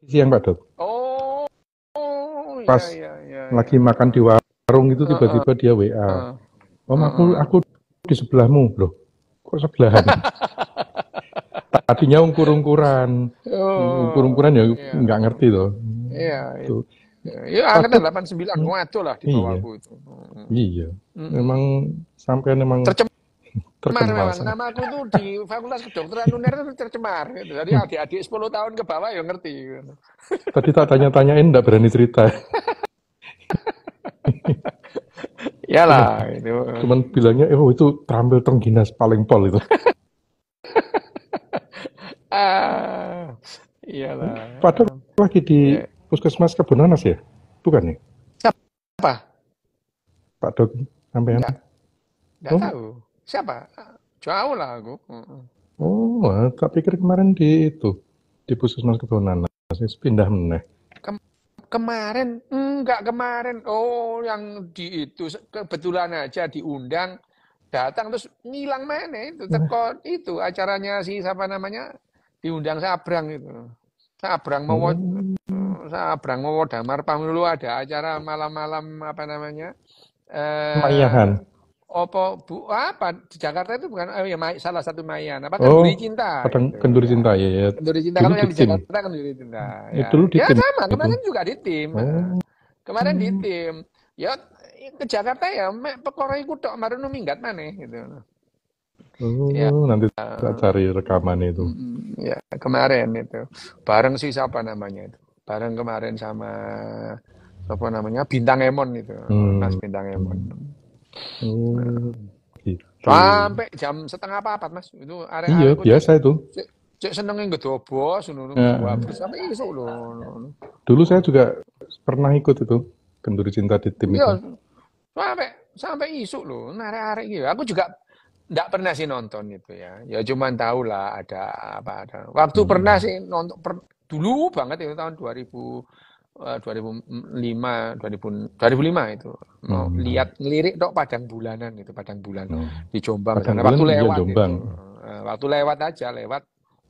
siang Pak Dok. Oh, oh, Pas ya, ya, ya, ya. lagi makan di warung itu Heeh, tiba-tiba dia WA. heeh, Om heeh. aku di sebelahmu loh. Kok sebelahan? Tadinya ungkur-ungkuran. Ungkur-ungkuran Oh, ya ya, nggak ngerti loh. iya. Tuh. Ya, Pak angkatan Dok, 89, waduh lah di iya, bawahku itu. iya. Mm-mm. Memang sampai memang Tercemar terkenal memang. saya. Namaku tuh di Fakultas Kedokteran UNER itu tercemar. Gitu. Jadi adik-adik 10 tahun ke bawah ya ngerti. Gitu. Tadi tak tanya-tanyain nggak berani cerita. Cuman Iyalah, itu. cuman bilangnya, oh itu terampil Tengginas paling pol itu. Ah, iyalah. Pak Dok lagi di Ya. Puskesmas Kebonanas ya? Bukan nih, Siapa? Pak Dok sampean. Enggak Oh, tahu. Siapa? Jauh lah aku. tak pikir kemarin di itu di Puskesmas Kebonanas. Pindah meneh. Kemarin, enggak kemarin. Oh, yang di itu kebetulan aja diundang, datang terus ngilang mana itu teko itu acaranya si siapa namanya diundang Sabrang itu. Sabrang mau Oh, Sabrang mau damar pamilu ada acara malam-malam apa namanya? Mayahan. Opo bu apa di Jakarta itu bukan ya salah satu Mayan apa Oh, Kenduri Cinta Padang gitu Kenduri ya. Cinta ya, ya. Kenduri Cinta Dulu kalau di yang di tim. Jakarta Kenduri Cinta Ya, ya. dulu di Ya tim sama itu. kemarin juga di tim. Oh, Kemarin di tim. Ya ke Jakarta ya perkara iku tok marun minggat maneh gitu. Ya, nanti tak cari rekaman itu. ya kemarin itu bareng sih siapa namanya itu. Bareng kemarin sama apa namanya Bintang Emon itu. Mas Hmm. Bintang Emon. Oh, gitu. Sampai jam setengah papat mas. Itu Iya, arek-arekku cek biasa itu. cek cek senengnya ngedobos, Ya, ngedobos sampai isuk loh. dulu saya juga pernah ikut itu Kenduri Cinta di tim Iya, itu. sampai sampai isuk loh. Nah, arek-arek gitu. Aku juga nggak pernah sih nonton itu ya. Ya cuman tahu lah ada apa ada. Waktu pernah Hmm. sih nonton dulu banget itu tahun 2000 2005 2005 itu mau Hmm. lihat ngelirik dok padang bulanan itu padang bulan Oh. di Jombang Padang sana Bulan waktu iya lewat itu. Jombang. Waktu lewat aja lewat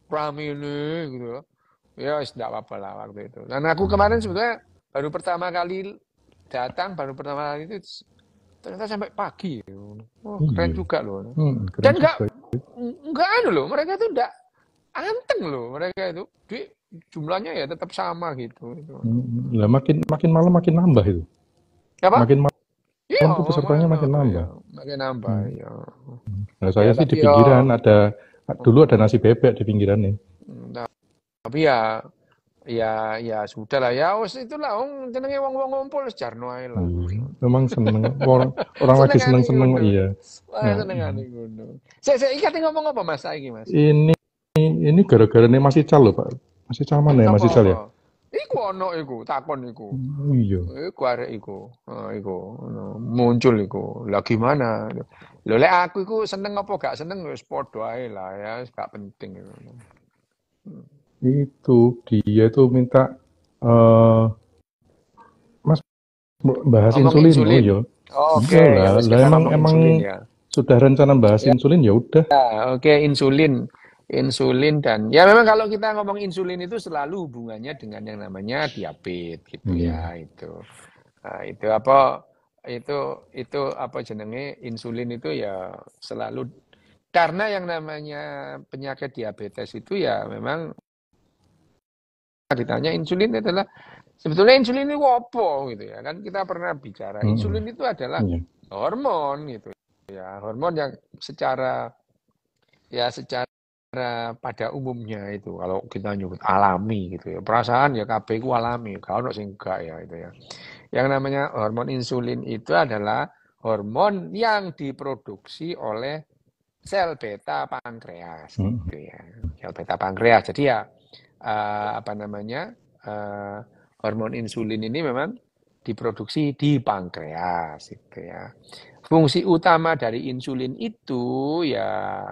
rame ini gitu loh. Ya wis enggak apa-apa lah waktu itu dan aku kemarin sebetulnya baru pertama kali datang baru pertama kali itu ternyata sampai pagi. Oh keren Iya. juga loh Keren dan juga. enggak anu loh mereka tuh enggak anteng loh mereka itu di jumlahnya ya tetap sama gitu. Lah makin makin malam makin nambah itu. Apa? Makin Iya, malam tuh pesertanya makin iya, nambah. makin nambah Hmm. ya. Nah, Ya saya sih di tapi ya, pinggiran ada dulu ada nasi bebek di pinggiran nih. nah, tapi ya, ya sudah lah ya. Wes itulah, jenenge wong-wong ngumpul sejarno ae lah. Memang seneng orang orang lagi Senengane seneng-seneng ngono. iya. Wah, Nah, senengane ngono. Saya ikate ngomong apa Mas saiki Mas? ini ini gara-gara nih masih cal loh Pak. Masih cal mana ya masih cal ya? Apa-apa? Iku ono iku, takon iku. Iya. Iku arek iku. Iku muncul iku. Lah gimana? Lho lek aku iku seneng apa gak seneng wis padha ae lah ya, gak penting iku. Itu dia tuh minta eh Mas bahas Ngomong insulin. Oh insulin. iya. Oke, Iya ya lah, wis lah kita emang ngomong emang insulin ya. sudah rencana bahas Ya, insulin ya udah. oke insulin. Insulin dan ya memang kalau kita ngomong insulin itu selalu hubungannya dengan yang namanya diabetes gitu Iya. ya itu. Nah, itu apa jenenge insulin itu ya selalu karena yang namanya penyakit diabetes itu ya memang ditanya insulin adalah sebetulnya insulin itu apa gitu ya kan kita pernah bicara Mm-mm. insulin itu adalah Iya. hormon gitu ya hormon yang secara pada umumnya itu kalau kita nyebut alami gitu ya perasaan ya KB ku alami kalau sing enggak ya itu ya yang namanya hormon insulin itu adalah hormon yang diproduksi oleh sel beta pankreas Mm. gitu ya sel beta pankreas jadi ya apa namanya hormon insulin ini memang diproduksi di pankreas gitu ya fungsi utama dari insulin itu ya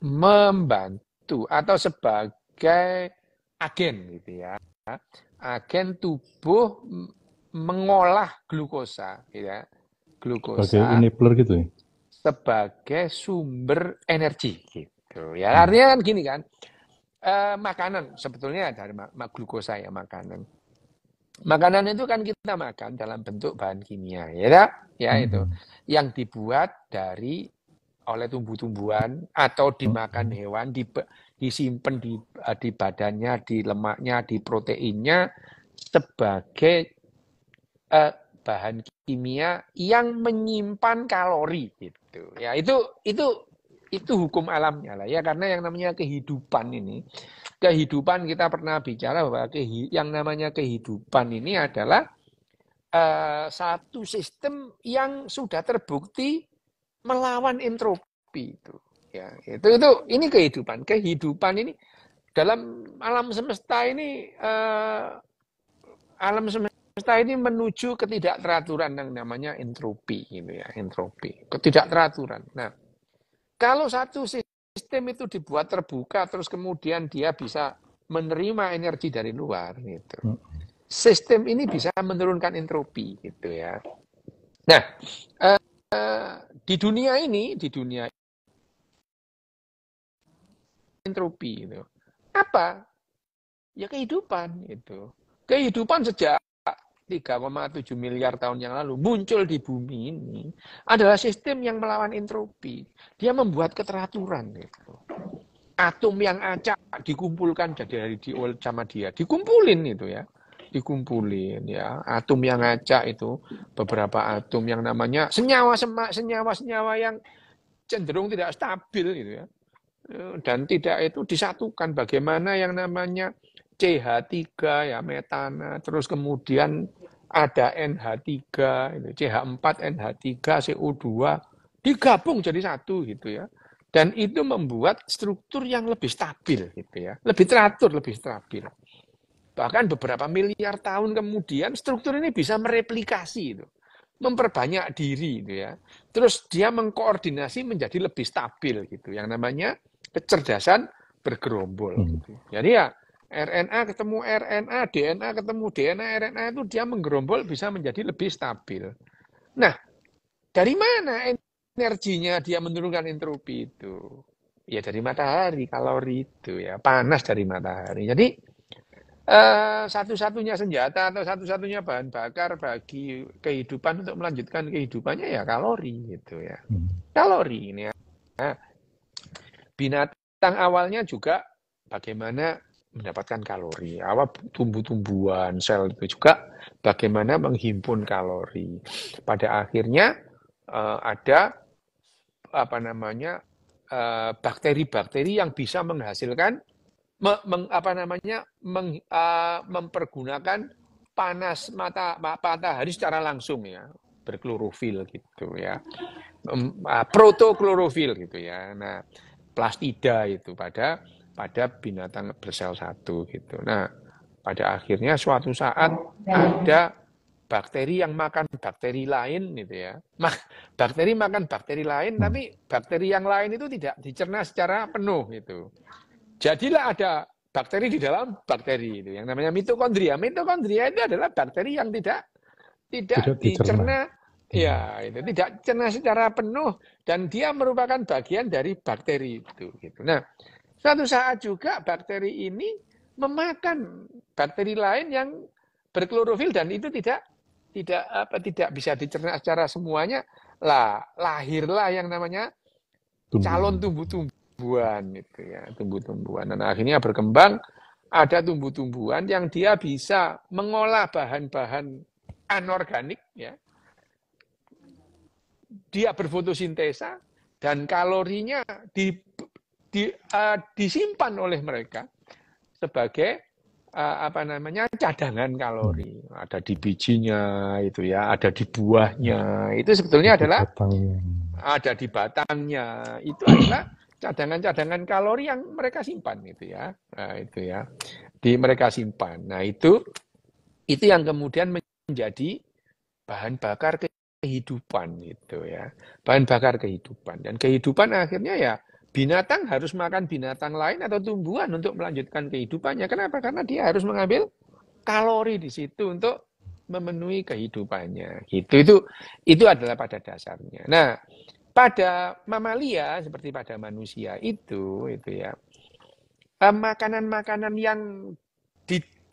membantu atau sebagai agen gitu ya. Agen tubuh mengolah glukosa gitu ya. Sebagai Glukosa enabler gitu ya. sebagai sumber energi gitu. Ya Hmm. artinya kan gini kan. makanan sebetulnya dari glukosa ya makanan. Makanan itu kan kita makan dalam bentuk bahan kimia, ya tak? Ya itu yang dibuat oleh tumbuh-tumbuhan atau dimakan hewan, disimpan di badannya, di lemaknya, di proteinnya sebagai bahan kimia yang menyimpan kalori gitu. Ya itu hukum alamnya lah ya, karena yang namanya kehidupan ini. Kehidupan kita pernah bicara bahwa yang namanya kehidupan ini adalah satu sistem yang sudah terbukti melawan entropi itu. Ya, ini kehidupan. Kehidupan ini dalam alam semesta ini menuju ketidakteraturan yang namanya entropi gitu ya, entropi, ketidakteraturan. Nah, kalau satu sistem itu dibuat terbuka, terus kemudian dia bisa menerima energi dari luar, gitu. Sistem ini bisa menurunkan entropi, gitu ya. Nah, di dunia entropi, gitu. Apa? Ya kehidupan, itu. Kehidupan sejak 3,7 miliar tahun yang lalu muncul di bumi ini adalah sistem yang melawan entropi. Dia membuat keteraturan gitu. Atom yang acak dikumpulkan dari sama dia, dikumpulin itu ya. Dikumpulin ya. Atom yang acak itu beberapa atom yang namanya senyawa yang cenderung tidak stabil gitu ya. Dan tidak itu disatukan bagaimana yang namanya CH3 ya metana, terus kemudian ada NH3, CH4, NH3, CO2 digabung jadi satu gitu ya. Dan itu membuat struktur yang lebih stabil gitu ya, lebih teratur, lebih stabil. Bahkan beberapa miliar tahun kemudian struktur ini bisa mereplikasi itu, memperbanyak diri gitu ya. Terus dia mengkoordinasi menjadi lebih stabil gitu, yang namanya kecerdasan bergerombol gitu. Jadi ya RNA ketemu RNA, DNA ketemu DNA, RNA itu dia menggerombol bisa menjadi lebih stabil. Nah, dari mana energinya dia menurunkan entropi itu? Ya dari matahari, kalori itu ya, panas dari matahari. Jadi satu-satunya senjata atau satu-satunya bahan bakar bagi kehidupan untuk melanjutkan kehidupannya ya kalori gitu ya. Kalori ini ya. Nah, binatang awalnya juga bagaimana mendapatkan kalori. Awal tumbuh-tumbuhan, sel itu juga bagaimana menghimpun kalori. Pada akhirnya ada bakteri-bakteri yang bisa menghasilkan mempergunakan panas matahari secara langsung ya, berklorofil gitu ya. Protoklorofil gitu ya. Nah, plastida itu pada binatang bersel satu gitu. Nah, pada akhirnya suatu saat ada bakteri yang makan bakteri lain gitu ya. Bakteri makan bakteri lain, tapi bakteri yang lain itu tidak dicerna secara penuh gitu. Jadilah ada bakteri di dalam bakteri itu yang namanya mitokondria. Mitokondria itu adalah bakteri yang tidak dicerna. Ya, itu tidak dicerna secara penuh dan dia merupakan bagian dari bakteri itu gitu. Nah, suatu saat juga bakteri ini memakan bakteri lain yang berklorofil dan itu tidak bisa dicerna secara semuanya. Lahirlah yang namanya calon tumbuh-tumbuhan itu ya, tumbuh-tumbuhan. Dan akhirnya berkembang ada tumbuh-tumbuhan yang dia bisa mengolah bahan-bahan anorganik ya. Dia berfotosintesa dan kalorinya disimpan oleh mereka sebagai cadangan kalori. Ada di bijinya itu ya, ada di buahnya. Itu sebetulnya adalah ada di batangnya. Itu adalah cadangan-cadangan kalori yang mereka simpan gitu ya. Nah, itu ya. Mereka simpan. Nah, itu yang kemudian menjadi bahan bakar kehidupan gitu ya. Bahan bakar kehidupan. Dan kehidupan akhirnya ya binatang harus makan binatang lain atau tumbuhan untuk melanjutkan kehidupannya. Kenapa? Karena dia harus mengambil kalori di situ untuk memenuhi kehidupannya. Gitu. Itu adalah pada dasarnya. Nah, pada mamalia seperti pada manusia itu ya. makanan-makanan yang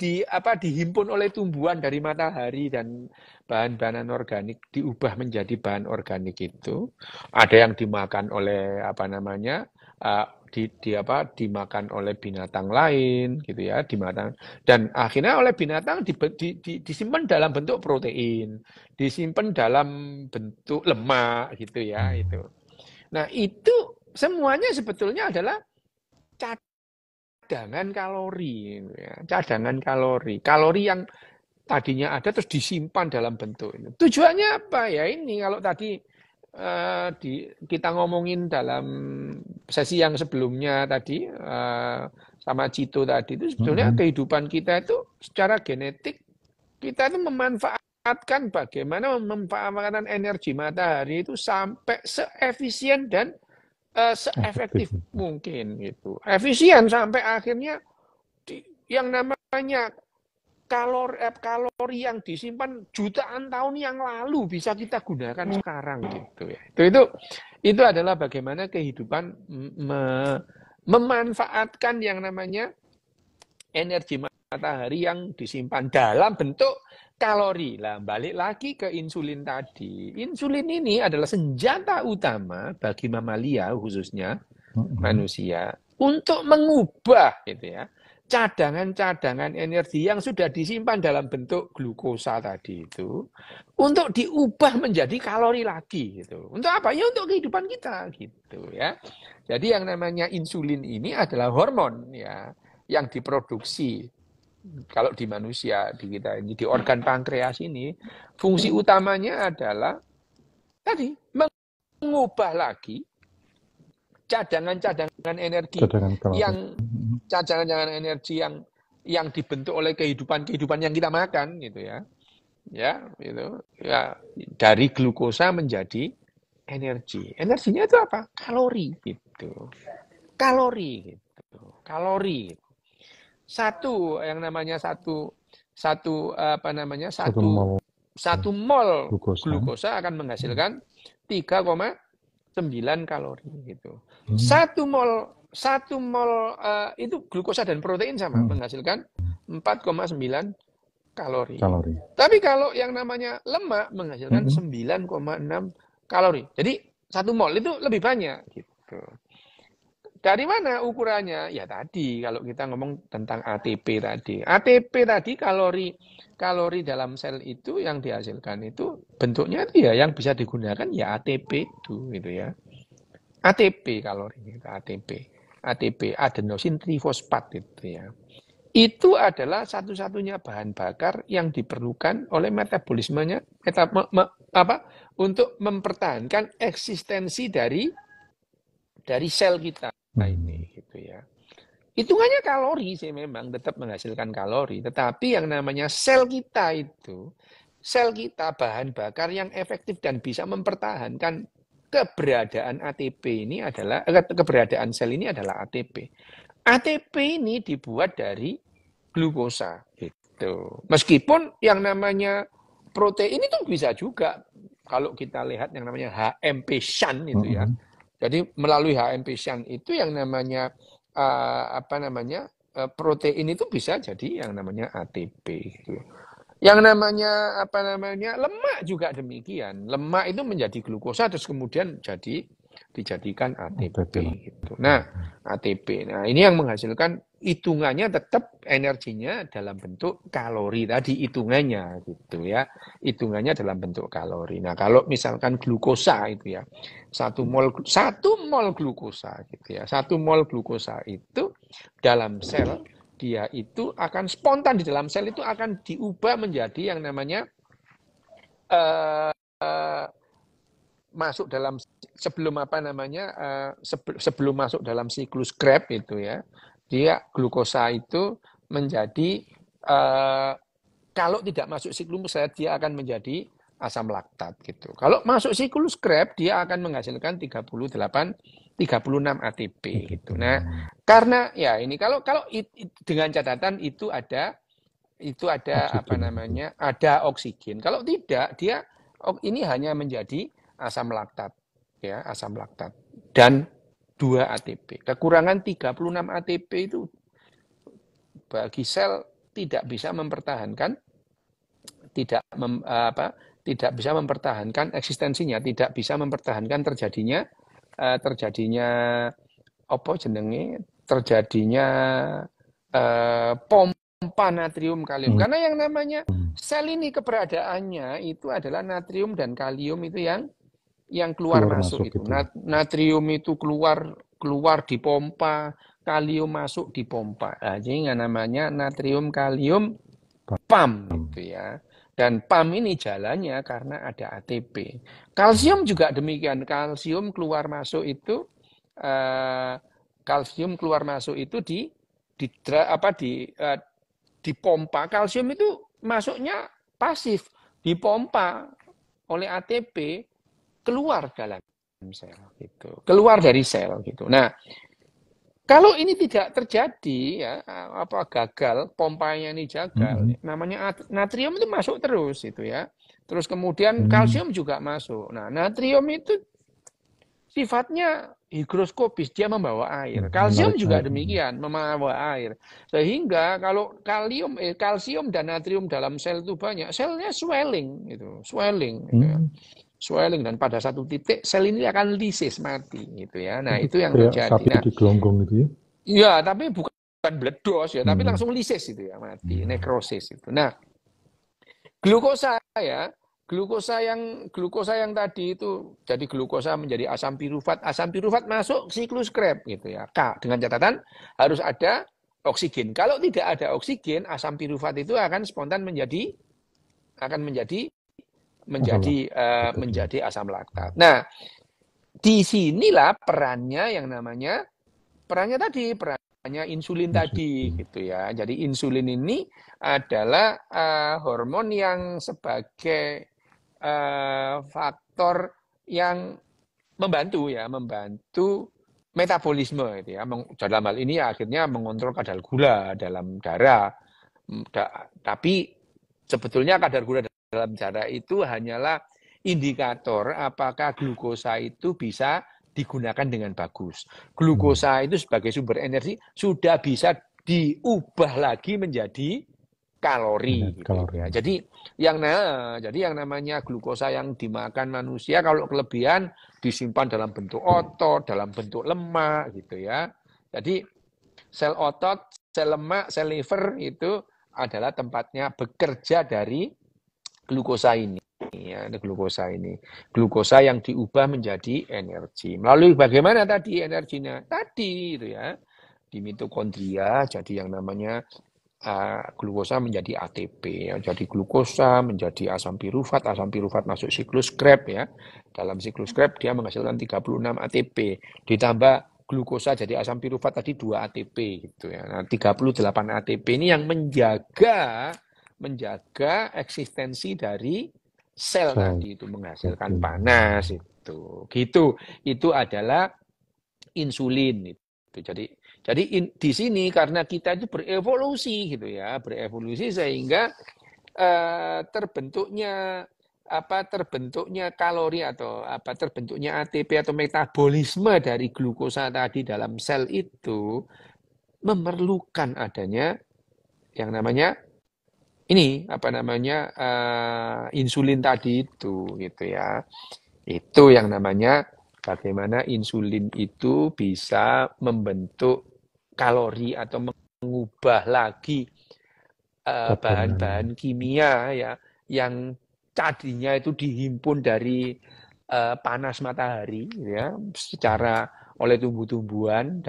dihimpun oleh tumbuhan dari matahari dan bahan-bahan organik diubah menjadi bahan organik itu. Ada yang dimakan oleh dimakan oleh binatang lain gitu ya, dimakan dan akhirnya oleh binatang disimpan dalam bentuk protein, disimpan dalam bentuk lemak gitu ya itu. Nah, itu semuanya sebetulnya adalah cadangan kalori, ya. Cadangan kalori yang tadinya ada terus disimpan dalam bentuk ini. Tujuannya apa ya ini? Kalau tadi kita ngomongin dalam sesi yang sebelumnya tadi sama Cito tadi itu sebetulnya kehidupan kita itu secara genetik kita itu memanfaatkan bagaimana memanfaatkan energi matahari itu sampai seefisien dan seefektif mungkin gitu. Efisien sampai akhirnya yang namanya kalori yang disimpan jutaan tahun yang lalu bisa kita gunakan sekarang gitu ya. Itu adalah bagaimana kehidupan memanfaatkan yang namanya energi matahari yang disimpan dalam bentuk kalori. Lah, balik lagi ke insulin tadi. Insulin ini adalah senjata utama bagi mamalia khususnya manusia untuk mengubah gitu ya cadangan-cadangan energi yang sudah disimpan dalam bentuk glukosa tadi itu untuk diubah menjadi kalori lagi gitu. Untuk apa? Ya untuk kehidupan kita gitu ya. Jadi yang namanya insulin ini adalah hormon ya yang diproduksi kalau di manusia, di kita ini, di organ pankreas ini, fungsi utamanya adalah tadi mengubah lagi cadangan-cadangan energi yang dibentuk oleh kehidupan yang kita makan gitu ya. Ya, itu ya dari glukosa menjadi energi. Energinya itu apa? Kalori gitu. Kalori gitu. Kalori. Satu mol glukosa akan menghasilkan 3,9 kalori gitu. Satu mol itu glukosa dan protein sama menghasilkan 4,9 kalori. Tapi kalau yang namanya lemak menghasilkan 9,6 kalori. Jadi satu mol itu lebih banyak gitu. Dari mana ukurannya? Ya tadi kalau kita ngomong tentang ATP tadi. ATP tadi kalori dalam sel itu yang dihasilkan itu bentuknya itu ya yang bisa digunakan ya ATP itu gitu ya. ATP kalorinya itu ATP adenosin trifosfat itu ya. Itu adalah satu-satunya bahan bakar yang diperlukan oleh metabolismenya untuk mempertahankan eksistensi dari sel kita ini gitu ya. Hitungannya kalori sih memang tetap menghasilkan kalori, tetapi yang namanya sel kita bahan bakar yang efektif dan bisa mempertahankan keberadaan ATP ini adalah keberadaan sel ini adalah ATP. ATP ini dibuat dari glukosa gitu. Meskipun yang namanya protein itu bisa juga kalau kita lihat yang namanya HMP shunt itu ya. Jadi melalui HMP shunt itu yang namanya protein itu bisa jadi yang namanya ATP gitu. Yang namanya lemak juga demikian. Lemak itu menjadi glukosa terus kemudian dijadikan ATP gitu. Nah, ATP. Nah, ini yang menghasilkan hitungannya tetap energinya dalam bentuk kalori tadi hitungannya gitu ya. Hitungannya dalam bentuk kalori. Nah, kalau misalkan glukosa itu ya. 1 mol glukosa gitu ya. 1 mol glukosa itu dalam sel dia itu akan spontan di dalam sel itu akan diubah menjadi yang namanya masuk dalam sebelum masuk dalam siklus Krebs itu ya, dia glukosa itu menjadi kalau tidak masuk siklus dia akan menjadi asam laktat gitu. Kalau masuk siklus Krebs dia akan menghasilkan 36 ATP gitu. Nah, karena ya ini kalau dengan catatan itu ada oksigen. Ada oksigen. Kalau tidak dia ini hanya menjadi asam laktat ya, asam laktat dan 2 ATP. Kekurangan 36 ATP itu bagi sel tidak bisa mempertahankan tidak bisa mempertahankan eksistensinya, tidak bisa mempertahankan terjadinya apa jenenge terjadinya pompa natrium kalium. Karena yang namanya sel ini keberadaannya itu adalah natrium dan kalium itu yang keluar masuk itu. Natrium itu keluar dipompa, kalium masuk dipompa. Nah, jadi namanya natrium kalium PAM gitu ya. Dan PAM ini jalannya karena ada ATP. Kalsium juga demikian. Kalsium keluar masuk itu dipompa. Kalsium itu masuknya pasif, dipompa oleh ATP keluar dalam sel gitu. Keluar dari sel gitu. Nah, kalau ini tidak terjadi ya gagal, pompanya ini gagal, namanya natrium itu masuk terus itu ya. Terus kemudian kalsium juga masuk. Nah, natrium itu sifatnya higroskopis, dia membawa air. Kalsium juga demikian, membawa air. Sehingga kalau kalsium dan natrium dalam sel itu banyak, selnya swelling gitu, swelling gitu ya. Swelling, dan pada satu titik sel ini akan lisis mati gitu ya. Nah, itu yang terjadi. Sapi digelonggong gitu ya. Iya, tapi bukan bledos ya, tapi langsung lisis itu ya, mati, nekrosis itu. Nah, glukosa ya, glukosa yang tadi itu jadi glukosa menjadi asam pirufat masuk siklus Krebs gitu ya. Dengan catatan harus ada oksigen. Kalau tidak ada oksigen, asam pirufat itu akan spontan menjadi asam laktat. Nah, disinilah perannya insulin tadi gitu ya. Jadi insulin ini adalah hormon yang sebagai faktor yang membantu metabolisme gitu ya. Dalam hal ini akhirnya mengontrol kadar gula dalam darah. Tapi sebetulnya kadar gula dalam darah itu hanyalah indikator apakah glukosa itu bisa digunakan dengan bagus. Glukosa itu sebagai sumber energi sudah bisa diubah lagi menjadi kalori. Gitu ya. Jadi yang namanya glukosa yang dimakan manusia kalau kelebihan disimpan dalam bentuk otot, dalam bentuk lemak gitu ya. Jadi sel otot, sel lemak, sel liver itu adalah tempatnya bekerja dari glukosa ini. Ya, glukosa ini. Glukosa yang diubah menjadi energi. Melalui bagaimana tadi energinya? Tadi itu ya. Di mitokondria jadi yang namanya glukosa menjadi ATP ya. Jadi glukosa menjadi asam pirufat masuk siklus Krebs ya. Dalam siklus Krebs dia menghasilkan 36 ATP. Ditambah glukosa jadi asam pirufat tadi 2 ATP gitu ya. Nah, 38 ATP ini yang menjaga eksistensi dari sel tadi itu menghasilkan panas itu. Gitu. Itu adalah insulin itu. Jadi di sini karena kita itu berevolusi gitu ya, sehingga terbentuknya kalori atau terbentuknya ATP atau metabolisme dari glukosa tadi dalam sel itu memerlukan adanya yang namanya insulin tadi itu gitu ya. Itu yang namanya bagaimana insulin itu bisa membentuk kalori atau mengubah lagi bahan-bahan kimia ya yang tadinya itu dihimpun dari panas matahari ya secara oleh tumbuh-tumbuhan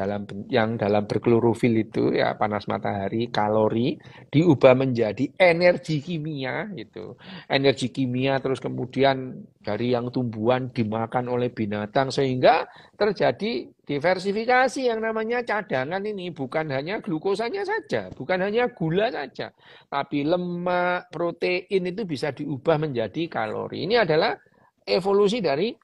yang dalam berklorofil itu ya panas matahari kalori diubah menjadi energi kimia gitu. Energi kimia terus kemudian dari yang tumbuhan dimakan oleh binatang sehingga terjadi diversifikasi yang namanya cadangan ini bukan hanya glukosanya saja, bukan hanya gula saja, tapi lemak, protein itu bisa diubah menjadi kalori. Ini adalah evolusi dari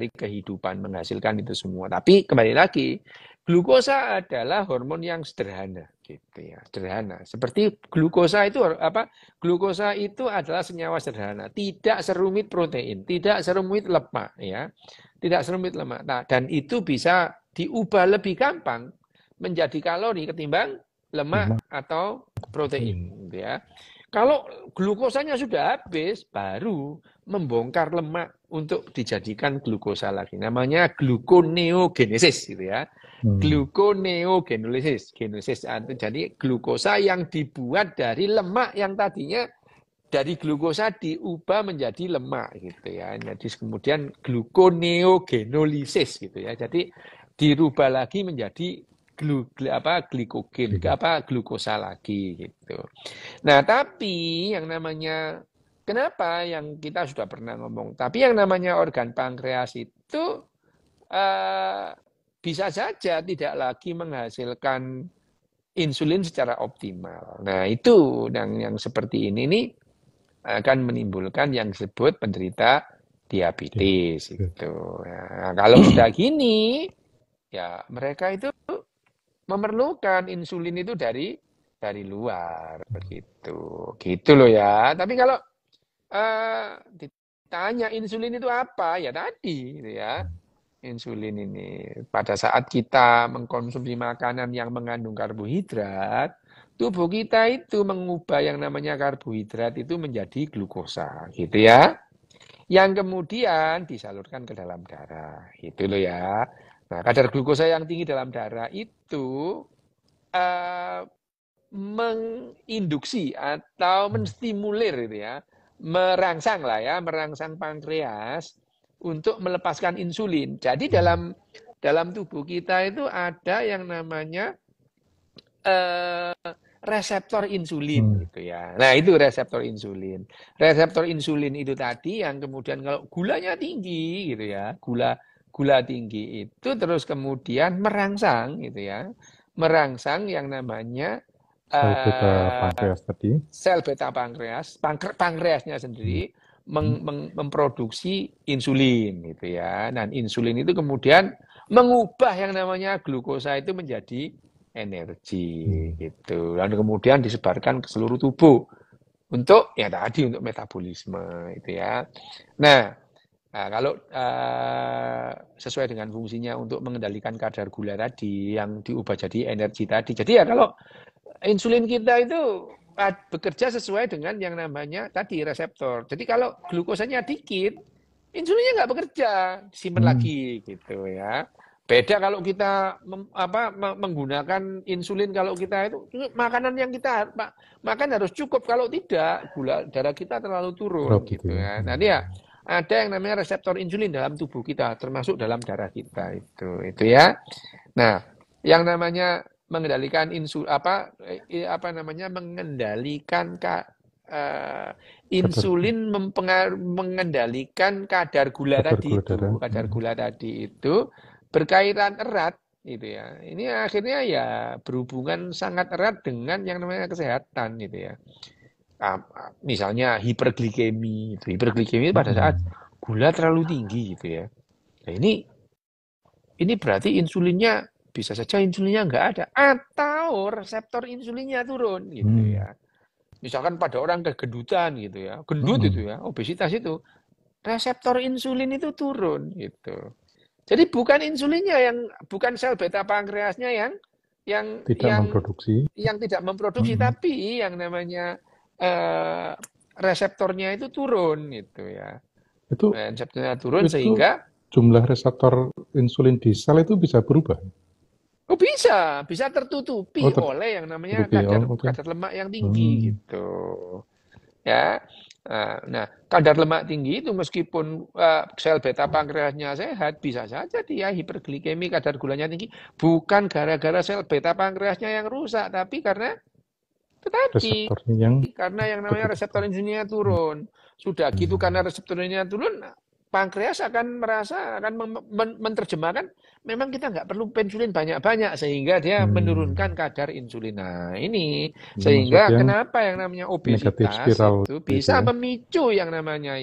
kehidupan menghasilkan itu semua. Tapi kembali lagi, glukosa adalah hormon yang sederhana, gitu ya, sederhana. Seperti glukosa itu apa? Glukosa itu adalah senyawa sederhana, tidak serumit protein, tidak serumit lemak, ya, tidak serumit lemak. Nah, dan itu bisa diubah lebih gampang menjadi kalori ketimbang lemak atau protein, gitu ya. Kalau glukosanya sudah habis, baru membongkar lemak untuk dijadikan glukosa lagi. Namanya gluconeogenesis, gitu ya. Gluconeogenesis, jadi glukosa yang dibuat dari lemak yang tadinya dari glukosa diubah menjadi lemak, gitu ya. Jadi kemudian gluconeogenolisis, gitu ya. Jadi dirubah lagi menjadi glikogen, glukosa lagi, gitu. Nah, tapi yang namanya kenapa yang kita sudah pernah ngomong, tapi yang namanya organ pankreas itu bisa saja tidak lagi menghasilkan insulin secara optimal. Nah, itu yang seperti ini nih akan menimbulkan yang disebut penderita diabetes itu. Nah, kalau sudah gini, ya mereka itu memerlukan insulin itu dari luar begitu. Gitu loh ya. Tapi kalau ditanya insulin itu apa? Ya tadi gitu ya. Insulin ini pada saat kita mengkonsumsi makanan yang mengandung karbohidrat, tubuh kita itu mengubah yang namanya karbohidrat itu menjadi glukosa, gitu ya. Yang kemudian disalurkan ke dalam darah, gitu loh ya. Nah, kadar glukosa yang tinggi dalam darah itu menginduksi atau menstimulir, gitu ya, merangsang pankreas untuk melepaskan insulin. Jadi dalam tubuh kita itu ada yang namanya reseptor insulin, gitu ya. Nah, itu reseptor insulin. Reseptor insulin itu tadi yang kemudian kalau gulanya tinggi, gitu ya, gula tinggi itu terus kemudian merangsang, gitu ya, merangsang yang namanya sel beta pankreas tadi. Sel beta pankreas, pankreasnya sendiri memproduksi insulin, gitu ya. Dan insulin itu kemudian mengubah yang namanya glukosa itu menjadi energi, gitu. Dan kemudian disebarkan ke seluruh tubuh untuk ya tadi untuk metabolisme, itu ya. Nah, kalau sesuai dengan fungsinya untuk mengendalikan kadar gula tadi yang diubah jadi energi tadi. Jadi ya kalau insulin kita itu bekerja sesuai dengan yang namanya tadi reseptor. Jadi kalau glukosanya dikit, insulinnya nggak bekerja, simpan lagi gitu ya. Beda kalau kita menggunakan insulin, kalau kita itu makanan yang kita makan harus cukup, kalau tidak gula darah kita terlalu turun gitu ya. Nanti ya ada yang namanya reseptor insulin dalam tubuh kita, termasuk dalam darah kita itu ya. Nah, yang namanya mengendalikan mengendalikan insulin mengendalikan kadar gula tadi itu berkaitan erat, gitu ya. Ini akhirnya ya berhubungan sangat erat dengan yang namanya kesehatan, gitu ya. Misalnya hiperglikemi, pada saat gula terlalu tinggi, gitu ya. Nah, ini berarti insulinnya bisa saja insulinnya nggak ada atau reseptor insulinnya turun, gitu ya. Misalkan pada orang kegendutan, gitu ya, gendut itu ya, obesitas itu, reseptor insulin itu turun, gitu. Jadi bukan insulinnya bukan sel beta pankreasnya yang tidak memproduksi, tapi yang namanya reseptornya itu turun, gitu ya. Itu reseptornya turun sehingga jumlah reseptor insulin di sel itu bisa berubah. Oh bisa tertutupi oleh yang namanya kadar lemak yang tinggi, gitu. Ya. Nah, kadar lemak tinggi itu meskipun sel beta pankreasnya sehat, bisa saja dia hiperglikemi, kadar gulanya tinggi, bukan gara-gara sel beta pankreasnya yang rusak, tapi karena karena yang namanya reseptor insulinnya turun. Sudah gitu karena reseptor insulinnya turun, pankreas akan menerjemahkan memang kita nggak perlu insulin banyak-banyak, sehingga dia menurunkan kadar insulin. Nah, ini sehingga kenapa yang namanya obesitas itu bisa memicu yang namanya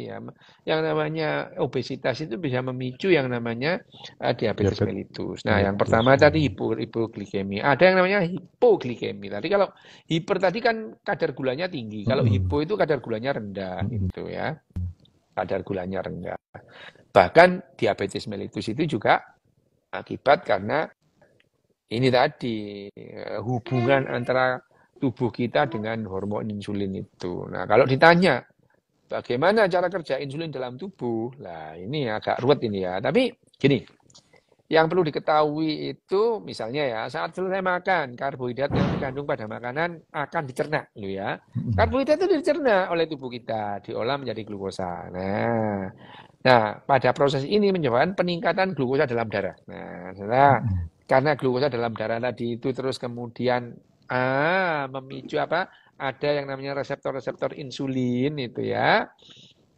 obesitas itu bisa memicu yang namanya diabetes mellitus. Nah, yang pertama tadi hipoglikemi. Ada yang namanya hipoglikemi. Tadi kalau hiper tadi kan kadar gulanya tinggi, kalau hipo itu kadar gulanya rendah, gitu ya. Kadar gulanya rendah. Bahkan diabetes mellitus itu juga akibat karena ini tadi hubungan antara tubuh kita dengan hormon insulin itu. Nah, kalau ditanya bagaimana cara kerja insulin dalam tubuh, lah ini agak ruwet ini ya. Tapi gini, yang perlu diketahui itu misalnya ya, saat selesai makan, karbohidrat yang terkandung pada makanan akan dicerna, loh ya. Karbohidrat itu dicerna oleh tubuh kita, diolah menjadi glukosa. Nah, pada proses ini menyebabkan peningkatan glukosa dalam darah. Nah, setelah karena glukosa dalam darah tadi itu terus kemudian memicu apa? Ada yang namanya reseptor-reseptor insulin itu ya.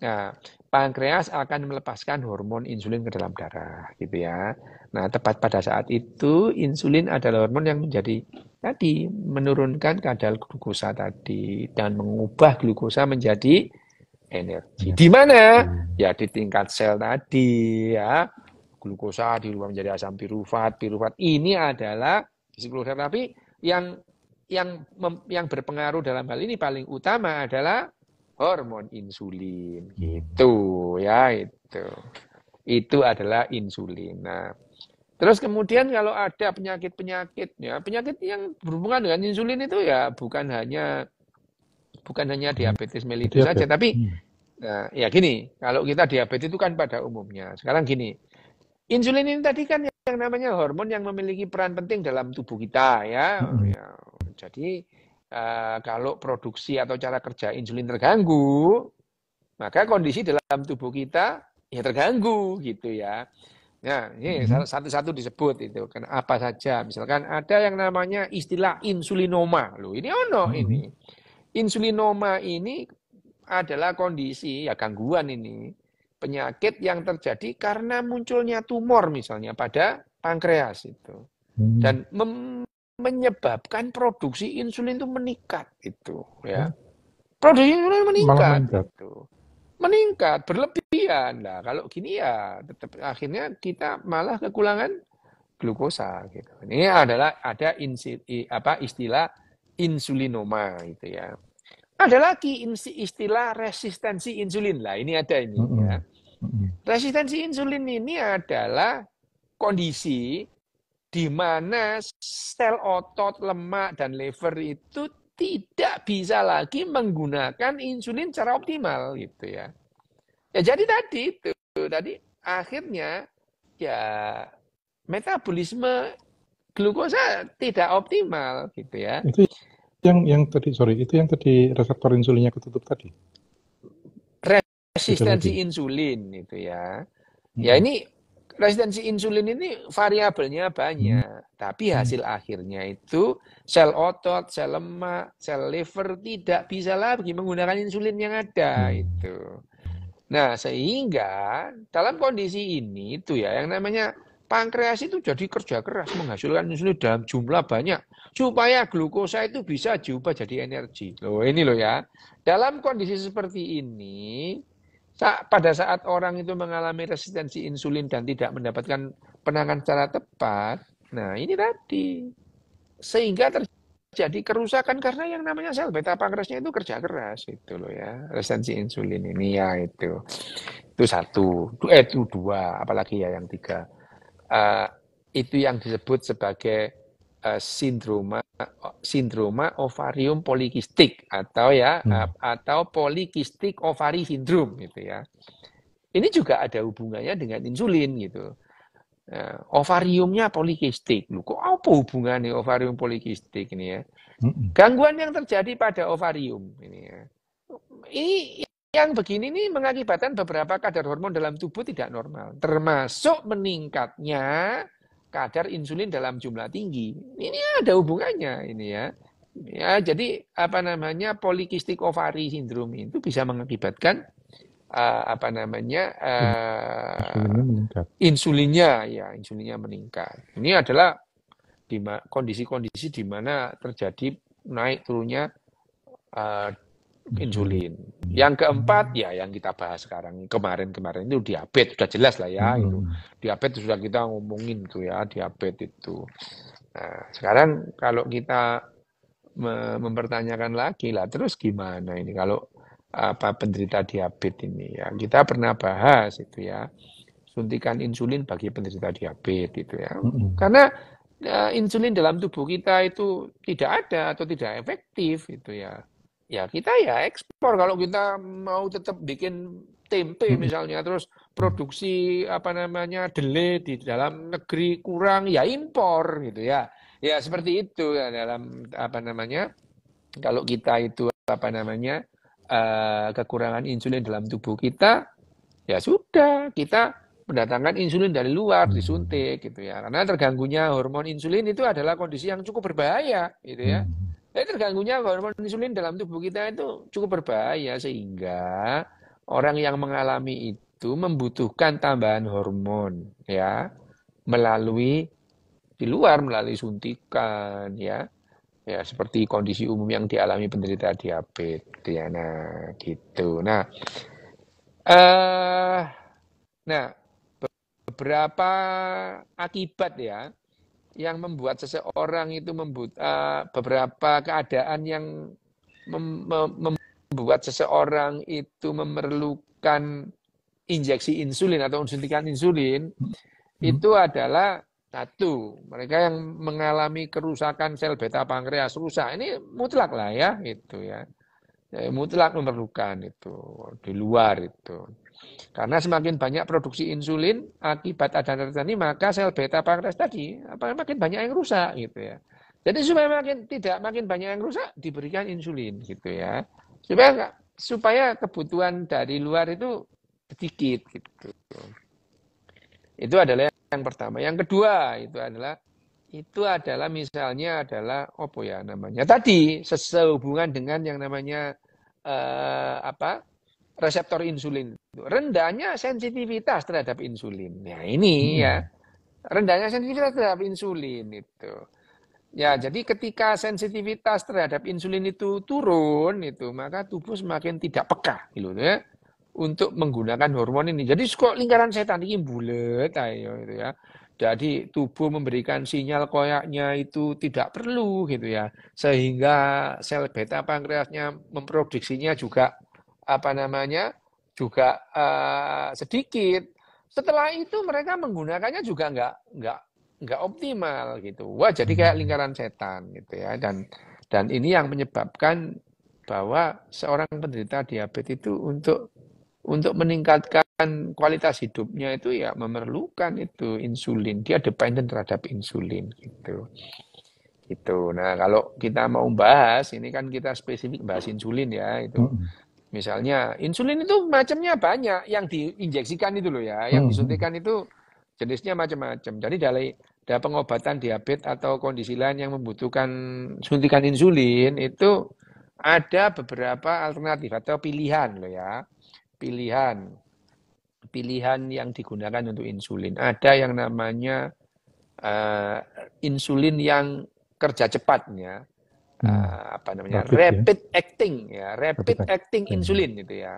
Nah, pankreas akan melepaskan hormon insulin ke dalam darah, gitu ya. Nah, tepat pada saat itu insulin adalah hormon yang menjadi tadi menurunkan kadar glukosa tadi dan mengubah glukosa menjadi energi. Di mana? Ya di tingkat sel tadi ya. Glukosa dirubah menjadi asam pirufat. Pirufat ini adalah psikologi terapi yang berpengaruh dalam hal ini paling utama adalah hormon insulin gitu ya itu adalah insulin. Nah, terus kemudian kalau ada penyakit yang berhubungan dengan insulin itu ya bukan hanya diabetes mellitus saja, tapi nah, ya gini, kalau kita diabetes itu kan pada umumnya. Sekarang gini, insulin ini tadi kan yang namanya hormon yang memiliki peran penting dalam tubuh kita ya. Jadi kalau produksi atau cara kerja insulin terganggu, maka kondisi dalam tubuh kita ya terganggu gitu ya. Nah, ini satu-satu disebut itu. Kan apa saja? Misalkan ada yang namanya istilah insulinoma. Loh, ini ini. Insulinoma ini adalah kondisi ya gangguan ini. Penyakit yang terjadi karena munculnya tumor misalnya pada pankreas itu. Dan menyebabkan produksi insulin itu meningkat itu ya. Produksi insulin meningkat gitu. Meningkat berlebihan. Nah, kalau gini ya tetap akhirnya kita malah kekurangan glukosa gitu. Ini adalah ada istilah insulinoma gitu ya. Ada lagi istilah resistensi insulin. Lah, ini ada ini ya. Resistensi insulin ini adalah kondisi di mana sel otot, lemak, dan liver itu tidak bisa lagi menggunakan insulin secara optimal gitu ya. Ya jadi tadi akhirnya ya metabolisme glukosa tidak optimal gitu ya. Itu yang tadi reseptor insulinnya ketutup tadi. Resistensi insulin itu ya. Ya ini resistensi insulin ini variabelnya banyak, tapi hasil akhirnya itu sel otot, sel lemak, sel liver tidak bisa lagi menggunakan insulin yang ada itu. Nah, sehingga dalam kondisi ini itu ya yang namanya pankreas itu jadi kerja keras menghasilkan insulin dalam jumlah banyak supaya glukosa itu bisa diubah jadi energi. Loh, ini loh ya. Dalam kondisi seperti ini pada saat orang itu mengalami resistensi insulin dan tidak mendapatkan penanganan secara tepat, nah ini tadi sehingga terjadi kerusakan karena yang namanya sel beta pankreasnya itu kerja keras itu loh ya, resistensi insulin ini ya itu satu, itu dua, apalagi ya yang tiga, itu yang disebut sebagai sindroma ovarium polikistik atau polikistik ovari sindrom gitu ya. Ini juga ada hubungannya dengan insulin gitu. Ovariumnya polikistik. Loh, kok apa hubungannya ovarium polikistik ini ya? Gangguan yang terjadi pada ovarium ini ya. Ini yang begini ini mengakibatkan beberapa kadar hormon dalam tubuh tidak normal, termasuk meningkatnya kadar insulin dalam jumlah tinggi. Ini ada hubungannya ini ya. Ya, jadi polikistik ovari sindrom itu bisa mengakibatkan insulinnya meningkat. Ini adalah kondisi-kondisi di mana terjadi naik turunnya insulin. Yang keempat ya yang kita bahas sekarang kemarin itu diabetes, sudah jelas lah ya itu. Diabetes sudah kita ngomongin tuh ya, diabetes itu. Nah, sekarang kalau kita mempertanyakan lagi lah, terus gimana ini kalau penderita diabetes ini ya. Kita pernah bahas itu ya. Suntikan insulin bagi penderita diabetes itu ya. Karena insulin dalam tubuh kita itu tidak ada atau tidak efektif itu ya. Ya kita ya ekspor kalau kita mau tetap bikin tempe Mm-mm. misalnya terus produksi apa namanya delay di dalam negeri kurang ya impor gitu ya. Ya seperti itu ya dalam apa namanya kalau kita itu apa namanya kekurangan insulin dalam tubuh kita ya sudah, kita mendatangkan insulin dari luar, disuntik gitu ya. Karena terganggunya hormon insulin itu adalah kondisi yang cukup berbahaya gitu ya. Mm. Jadi terganggunya hormon insulin dalam tubuh kita itu cukup berbahaya sehingga orang yang mengalami itu membutuhkan tambahan hormon ya melalui di luar melalui suntikan ya. Ya seperti kondisi umum yang dialami penderita diabetes ya. Nah, gitu. Eh nah, beberapa akibat ya yang membuat seseorang itu beberapa keadaan yang membuat seseorang itu memerlukan injeksi insulin atau suntikan insulin Mm. itu adalah satu, mereka yang mengalami kerusakan sel beta pankreas rusak. Ini mutlak lah ya, itu ya. Mutlak memerlukan itu di luar itu. Karena semakin banyak produksi insulin akibat adanya tadi, maka sel beta pankreas tadi makin banyak yang rusak gitu ya. Jadi supaya makin banyak yang rusak diberikan insulin gitu ya. Supaya kebutuhan dari luar itu sedikit gitu. Itu adalah yang pertama. Yang kedua itu adalah misalnya adalah apa ya namanya tadi sehubungan dengan yang namanya apa reseptor insulin. Rendahnya sensitivitas terhadap insulin. Ya ini ya, Mm. rendahnya sensitivitas terhadap insulin itu. Ya, jadi ketika sensitivitas terhadap insulin itu turun itu, maka tubuh semakin tidak peka gitu ya untuk menggunakan hormon ini. Jadi kok lingkaran setan ini bulet ayo gitu ya. Jadi tubuh memberikan sinyal koyaknya itu tidak perlu gitu ya. Sehingga sel beta pankreasnya memproduksinya juga apa namanya? Juga sedikit. Setelah itu mereka menggunakannya juga nggak optimal gitu. Wah, jadi kayak Mm. lingkaran setan gitu ya. Dan ini yang menyebabkan bahwa seorang penderita diabetes itu untuk meningkatkan kualitas hidupnya itu ya memerlukan itu insulin. Dia dependent terhadap insulin gitu. Gitu. Nah, kalau kita mau bahas, ini kan kita spesifik bahas insulin ya itu. Mm. Misalnya, insulin itu macamnya banyak yang diinjeksikan itu loh ya, yang Mm. disuntikan itu jenisnya macam-macam. Jadi dari pengobatan diabetes atau kondisi lain yang membutuhkan suntikan insulin itu ada beberapa alternatif atau pilihan loh ya. Pilihan pilihan yang digunakan untuk insulin. Ada yang namanya eh, insulin yang kerja cepatnya, Mm. apa namanya Rapid ya, rapid acting ya, rapid rapid acting acting. insulin itu ya,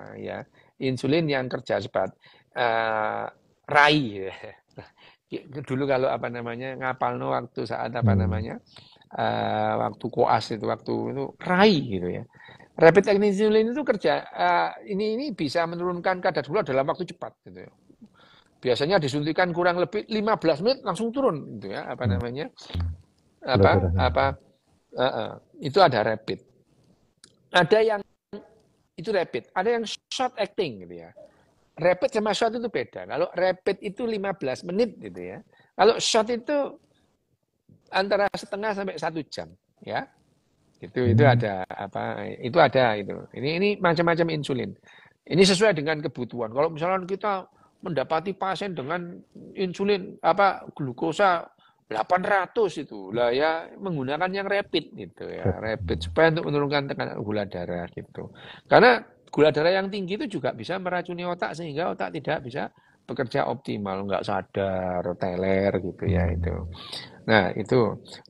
insulin yang kerja cepat. Eh, RAI ya. Dulu kalau apa namanya ngapalno waktu saat apa Mm. namanya waktu koas itu waktu itu RAI gitu ya. Rapid acting insulin itu kerja ini bisa menurunkan kadar gula dalam waktu cepat gitu ya. Biasanya disuntikan kurang lebih 15 menit langsung turun gitu ya apa Mm. namanya Gula apa darahnya. apa itu ada rapid. Ada yang itu rapid, ada yang short acting gitu ya. Rapid sama short itu beda. Kalau rapid itu 15 menit gitu ya. Kalau short itu antara setengah sampai 1 jam ya. Itu Mm. ada apa? Itu ada itu. Ini macam-macam insulin. Ini sesuai dengan kebutuhan. Kalau misalnya kita mendapati pasien dengan insulin apa glukosa 800 itu lah ya menggunakan yang rapid gitu ya, Rapid. rapid supaya untuk menurunkan tekanan gula darah gitu. Karena gula darah yang tinggi itu juga bisa meracuni otak sehingga otak tidak bisa bekerja optimal, nggak sadar, teler gitu ya Mm. itu. Nah, itu.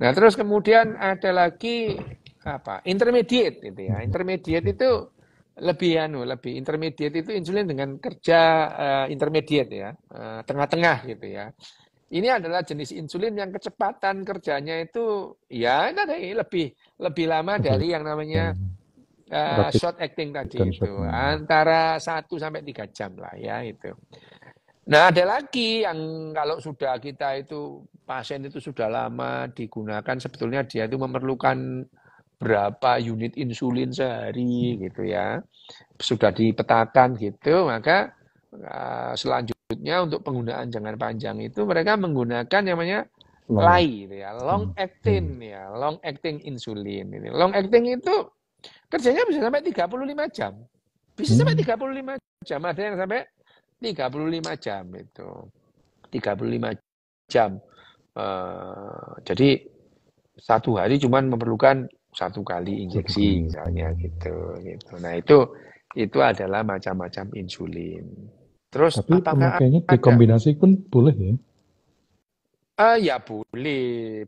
Nah, terus kemudian ada lagi apa? Intermediate itu ya. Intermediate itu lebih intermediate itu insulin dengan kerja intermediate ya, tengah-tengah gitu ya. Ini adalah jenis insulin yang kecepatan kerjanya itu ya tadi lebih lebih lama Lebih dari yang namanya yang rapid short acting tadi dan itu shortnya. antara 1 sampai 3 jam lah ya itu. Nah, ada lagi yang kalau sudah kita itu pasien itu sudah lama digunakan, sebetulnya dia itu memerlukan berapa unit insulin sehari gitu ya. Sudah dipetakan gitu, maka selanjutnya untuk penggunaan jangka panjang itu mereka menggunakan yang namanya Long. LAI gitu ya, long acting ya, long acting insulin ini. Long acting itu kerjanya bisa sampai 35 jam. Bisa sampai 35 jam, ada yang sampai 35 jam itu. 35 jam. Jadi satu hari cuma memerlukan satu kali Satu injeksi kali. misalnya gitu. Nah, itu adalah macam-macam insulin. Terus Tapi apakah pemakaiannya ada? dikombinasi pun boleh ya? Ya boleh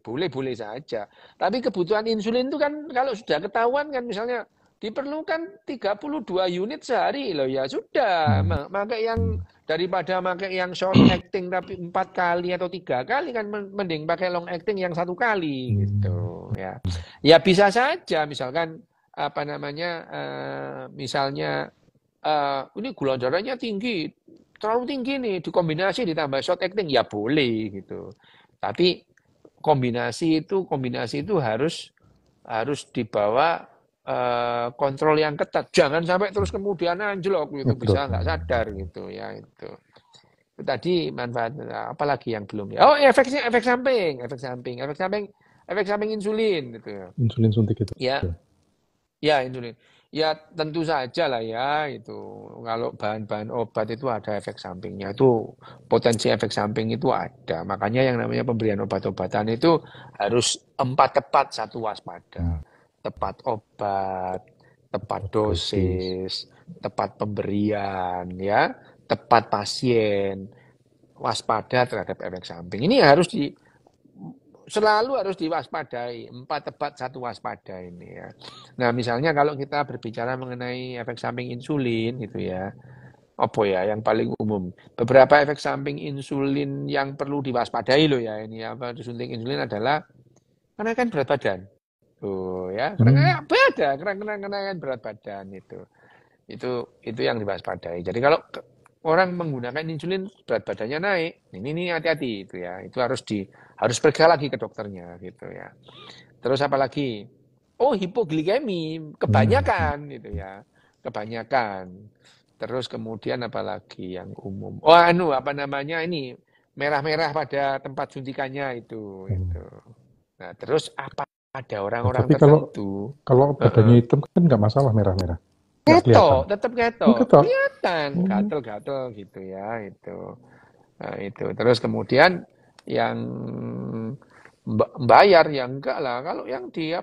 saja. Tapi kebutuhan insulin itu kan kalau sudah ketahuan kan misalnya diperlukan 32 unit sehari loh ya sudah. Pakai yang daripada pakai yang short acting tapi 4 kali atau 3 kali kan mending pakai long acting yang 1 kali gitu ya. Ya bisa saja misalkan apa namanya misalnya ini gula darahnya tinggi, terlalu tinggi nih, dikombinasi ditambah short acting ya boleh gitu. Tapi kombinasi itu harus dibawa kontrol yang ketat. Jangan sampai terus kemudian anjlok gitu, Ngedrop. bisa nggak sadar gitu ya itu. Itu tadi manfaat apalagi yang belum ya. Oh, efek samping insulin gitu ya. Insulin suntik itu. Ya, ya insulin. Ya tentu saja lah ya itu. Kalau bahan-bahan obat itu ada efek sampingnya. Itu potensi efek samping itu ada. Makanya yang namanya pemberian obat-obatan itu harus 4 tepat, 1 waspada. Tepat obat, tepat Dosis. dosis, tepat pemberian ya, tepat pasien, waspada terhadap efek samping. Ini selalu harus diwaspadai. 4 tepat, 1 waspada ini ya. Nah, misalnya kalau kita berbicara mengenai efek samping insulin gitu ya. Apa ya yang paling umum? Beberapa efek samping insulin yang perlu diwaspadai loh ya ini apa disuntik insulin adalah kenaikan berat badan. Tuh ya, kenaikan berat badan itu. Itu yang diwaspadai. Jadi kalau orang menggunakan insulin berat badannya naik, ini hati-hati itu ya. Itu harus periksa lagi ke dokternya gitu ya. Terus apa lagi? Oh, hipoglikemi, kebanyakan gitu ya. Kebanyakan. Terus kemudian apa lagi yang umum? Oh, apa namanya ini merah-merah pada tempat suntikannya itu. Nah, terus apa ada Nah, orang-orang tapi kalau tertentu badannya hitam kan nggak masalah merah-merah. Nggak kelihatan. ketok, tetap Oh, ketok, ketok. kelihatan, Oh. gatel-gatel gitu ya itu. Nah, itu. Terus kemudian yang bayar ya enggak lah. Kalau yang di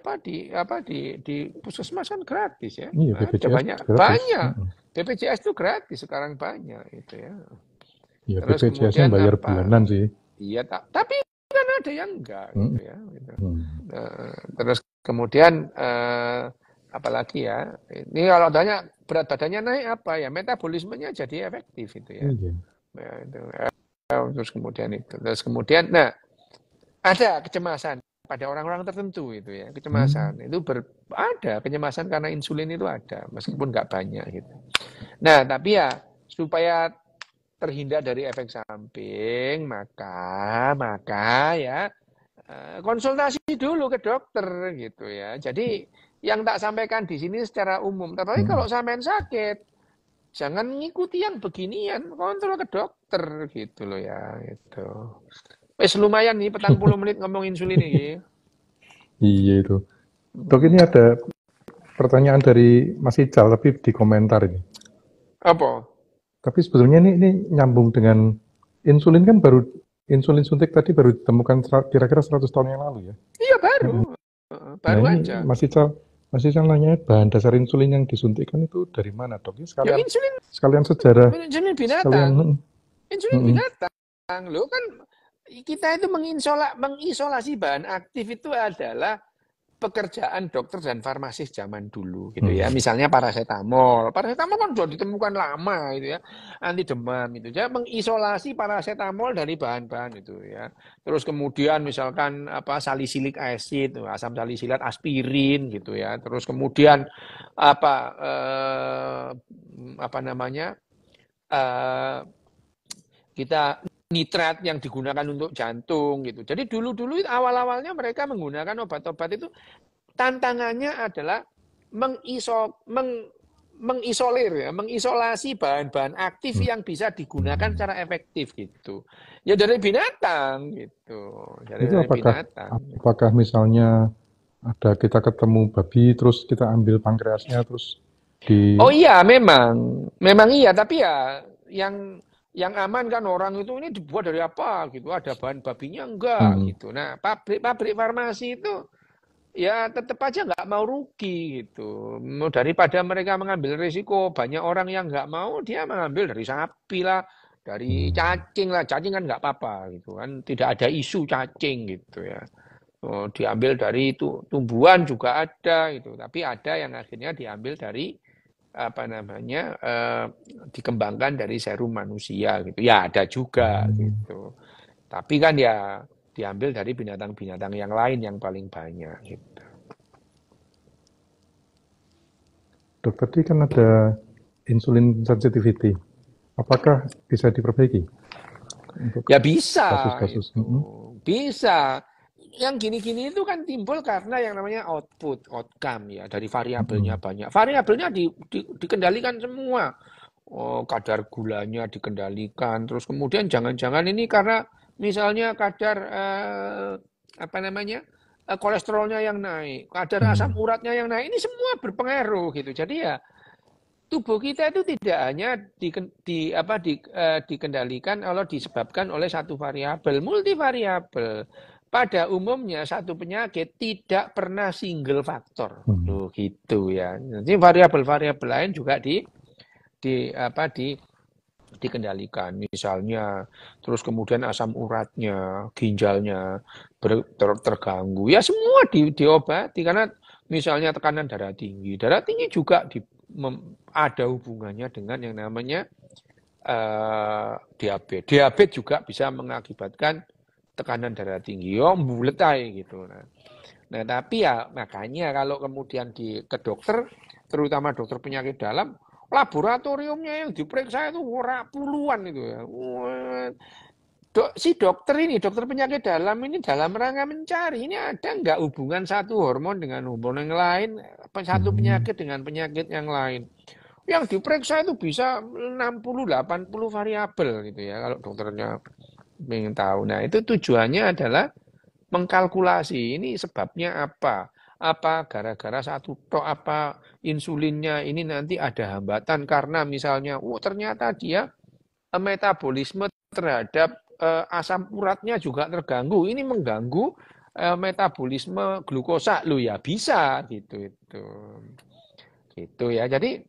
puskesmas kan gratis ya. Iya, Ada BPJS banyak gratis. banyak. BPJS itu gratis sekarang banyak itu ya. Iya, Terus BPJS-nya kemudian bayar apa? bulanan sih. Iya tak. Tapi kan ada yang enggak gitu ya. Gitu. Hmm. Terus kemudian apalagi ya. Ini kalau tanya berat badannya naik apa ya? Metabolismenya jadi efektif itu ya. Iya. Ya, itu. Terus kemudian, nah ada kecemasan pada orang-orang tertentu itu ya, kecemasan itu ada kecemasan karena insulin itu ada, meskipun nggak banyak gitu. Nah, tapi ya supaya terhindar dari efek samping, maka ya konsultasi dulu ke dokter gitu ya. Jadi yang tak sampaikan di sini secara umum, tapi kalau sampean sakit, jangan ngikuti yang beginian, kontrol ke dokter gitu loh ya, gitu. Wes lumayan nih 40 menit ngomong insulin ini. Iya itu. Dok, ini ada pertanyaan dari Mas Ical tapi di komentar ini. Apa? Tapi sebetulnya ini nyambung dengan insulin kan insulin suntik tadi baru ditemukan kira-kira 100 tahun yang lalu ya. Iya baru. Nah, Baru ini aja. Mas Ical nanya bahan dasar insulin yang disuntikkan itu dari mana, Dok? Ini Ya insulin sekalian sejarah, insulin binatang. sekalian. Insulin binatang. Loh kan kita itu mengisolasi bahan aktif itu adalah pekerjaan dokter dan farmasis zaman dulu gitu ya. Misalnya paracetamol. Paracetamol kan sudah ditemukan lama itu ya. Anti demam itu. Jadi mengisolasi paracetamol dari bahan-bahan itu ya. Terus kemudian misalkan salicylic acid, asam salisilat, aspirin gitu ya. Terus kemudian apa namanya? kita nitrat yang digunakan untuk jantung gitu. Jadi dulu-dulu awal-awalnya mereka menggunakan obat-obat itu tantangannya adalah mengisolir ya, mengisolasi bahan-bahan aktif yang bisa digunakan secara efektif gitu. Ya dari binatang gitu, Itu dari binatang. apakah misalnya kita ketemu babi terus kita ambil pankreasnya terus Oh iya, memang iya, tapi ya yang aman kan orang itu ini dibuat dari apa gitu, ada bahan babinya enggak gitu. Nah, pabrik farmasi itu ya tetap aja nggak mau rugi gitu. Daripada mereka mengambil risiko, banyak orang yang nggak mau, dia mengambil dari sapi lah, dari cacing lah. Cacing kan nggak apa-apa gitu kan, tidak ada isu cacing gitu ya. Oh, diambil dari tumbuhan juga ada gitu, tapi ada yang akhirnya diambil dari apa namanya dikembangkan dari serum manusia gitu. Ya ada juga gitu. Tapi kan ya diambil dari binatang-binatang yang lain yang paling banyak gitu. Dok, tadi kan ada insulin sensitivity. Apakah bisa diperbaiki untuk Ya bisa kasus-kasus? itu. Bisa. Yang gini-gini itu kan timbul karena yang namanya outcome ya, dari variabelnya banyak. Variabelnya dikendalikan semua. Oh, kadar gulanya dikendalikan, terus kemudian jangan-jangan ini karena misalnya kadar apa namanya kolesterolnya yang naik, kadar asam uratnya yang naik, ini semua berpengaruh gitu. Jadi ya tubuh kita itu tidak hanya dikendalikan atau disebabkan oleh satu variabel, multivariabel. Pada umumnya satu penyakit tidak pernah single faktor, loh gitu ya. Jadi variabel-variabel lain juga dikendalikan. Misalnya, terus kemudian asam uratnya, ginjalnya terganggu. Ya semua diobati karena misalnya tekanan darah tinggi. Darah tinggi juga ada hubungannya dengan yang namanya diabetes. Diabetes juga bisa mengakibatkan tekanan darah tinggi. Oh, bulet aja gitu. Nah, tapi ya makanya kalau kemudian ke dokter, terutama dokter penyakit dalam, laboratoriumnya yang diperiksa itu puluhan itu ya. Si dokter penyakit dalam ini dalam rangka mencari ini ada nggak hubungan satu hormon dengan hormon yang lain, satu penyakit dengan penyakit yang lain. Yang diperiksa itu bisa 60-80 variabel gitu ya kalau dokternya ingin tahu. Nah, itu tujuannya adalah mengkalkulasi ini sebabnya apa. Apa gara-gara satu tok, apa insulinnya ini nanti ada hambatan karena misalnya, ternyata dia metabolisme terhadap asam uratnya juga terganggu. Ini mengganggu metabolisme glukosa lo ya bisa gitu itu. Gitu ya. Jadi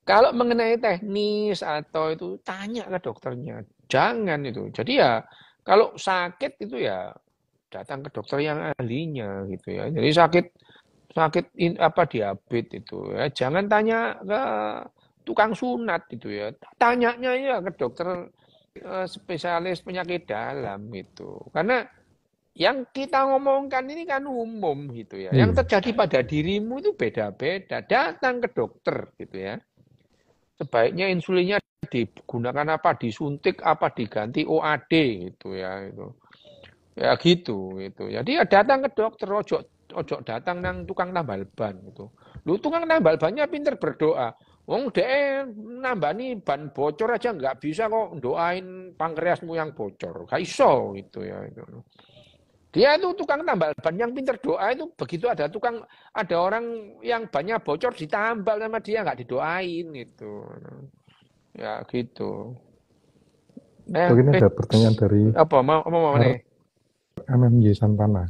kalau mengenai teknis atau itu tanya ke dokternya, jangan itu. Jadi ya kalau sakit itu ya datang ke dokter yang ahlinya gitu ya. Jadi sakit diabetes itu ya, jangan tanya ke tukang sunat itu ya. Tanyanya ya ke dokter spesialis penyakit dalam gitu. Karena yang kita ngomongkan ini kan umum gitu ya. Yang terjadi pada dirimu itu beda-beda. Datang ke dokter gitu ya. Sebaiknya insulinnya digunakan apa, disuntik apa, diganti OAD gitu ya itu. Ya gitu gitu. Jadi ya datang ke dokter, ojo datang nang tukang tambal ban gitu. Lu tukang tambal bannya pinter berdoa. Wong nambani ban bocor aja nggak bisa kok doain pankreasmu yang bocor. Gak iso gitu ya itu. Dia itu tukang tambal ban yang pinter doa itu begitu ada orang yang bannya bocor ditambal sama dia nggak didoain gitu. Ya gitu. Nah, Dok, ini ada pertanyaan dari apa mau nih? MMY Santana.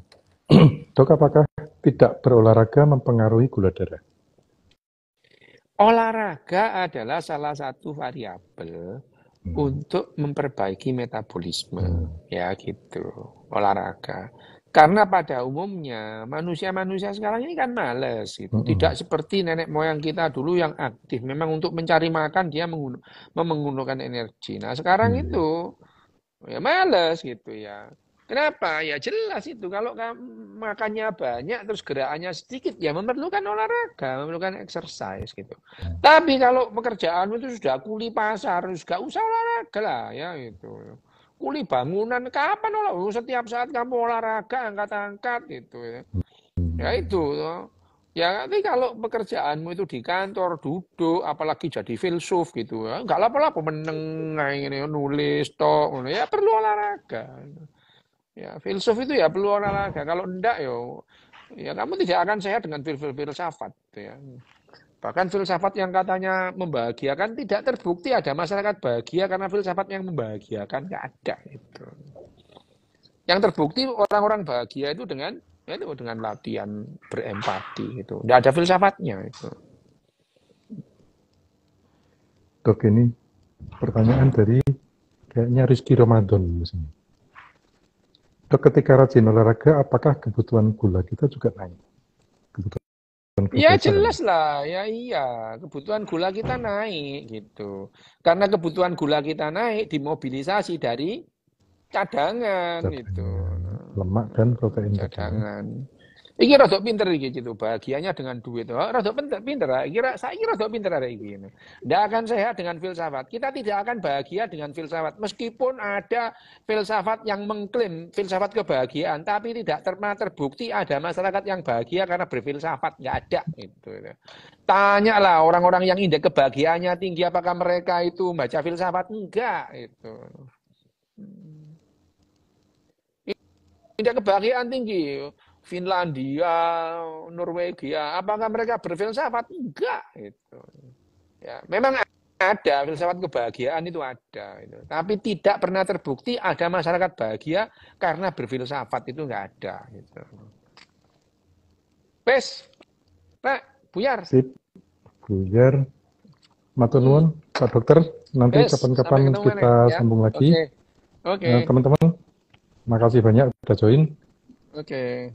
Dok, apakah tidak berolahraga mempengaruhi gula darah? Olahraga adalah salah satu variabel untuk memperbaiki metabolisme, ya gitu. Olahraga. Karena pada umumnya manusia-manusia sekarang ini kan males gitu. Tidak seperti nenek moyang kita dulu yang aktif. Memang untuk mencari makan dia menggunakan energi. Nah sekarang itu ya males gitu ya. Kenapa? Ya jelas itu. Kalau makannya banyak terus gerakannya sedikit, ya memerlukan olahraga, memerlukan exercise gitu. Tapi kalau pekerjaan itu sudah kuli pasar, gak usah olahraga lah ya itu. Kuli bangunan, kapan olahraga? Setiap saat kamu olahraga, angkat-angkat gitu ya. Ya itu. Ya nanti kalau pekerjaanmu itu di kantor, duduk, apalagi jadi filsuf gitu ya, nggak apa-apa meneng kayak gini, nulis, toh, ya perlu olahraga. Ya, filsuf itu ya perlu olahraga. Kalau enggak ya kamu tidak akan sehat dengan filsafat ya. Bahkan filsafat yang katanya membahagiakan tidak terbukti ada masyarakat bahagia karena filsafat yang membahagiakan nggak ada itu. Yang terbukti orang-orang bahagia itu dengan latihan berempati itu. Tidak ada filsafatnya itu. Dok, ini pertanyaan dari kayaknya Rizky Ramadan misalnya. Dok, ketika rajin olahraga, apakah kebutuhan gula kita juga naik? Kebutuhan Ya glukosa kan? jelas lah, ya iya. Kebutuhan gula kita naik gitu. Karena kebutuhan gula kita naik dimobilisasi dari cadangan gitu. Lemak dan protein tadi ya. Cadangan. Iki rada pinter iki gitu, bahagianya dengan duit. Oh, rada pinter. Saya kira rada pinter ada iki. Tidak akan sehat dengan filsafat. Kita tidak akan bahagia dengan filsafat. Meskipun ada filsafat yang mengklaim filsafat kebahagiaan, tapi tidak pernah terbukti ada masyarakat yang bahagia karena berfilsafat. Nggak ada. Gitu. Tanyalah orang-orang yang indeks kebahagiaannya tinggi, apakah mereka itu baca filsafat? Enggak. Gitu. Indeks kebahagiaan tinggi. Finlandia, Norwegia, apakah mereka berfilsafat? Enggak. Gitu. Ya, memang ada filsafat kebahagiaan itu ada, gitu. Tapi tidak pernah terbukti ada masyarakat bahagia karena berfilsafat itu enggak ada. Gitu. Wes, Pak Buyar. Sip, Buyar. Matur nuwun, Pak Dokter. Nanti Wes, sampai kapan-kapan ketemu kita ya. sambung lagi. Oke. Teman-teman, makasih banyak sudah join. Oke.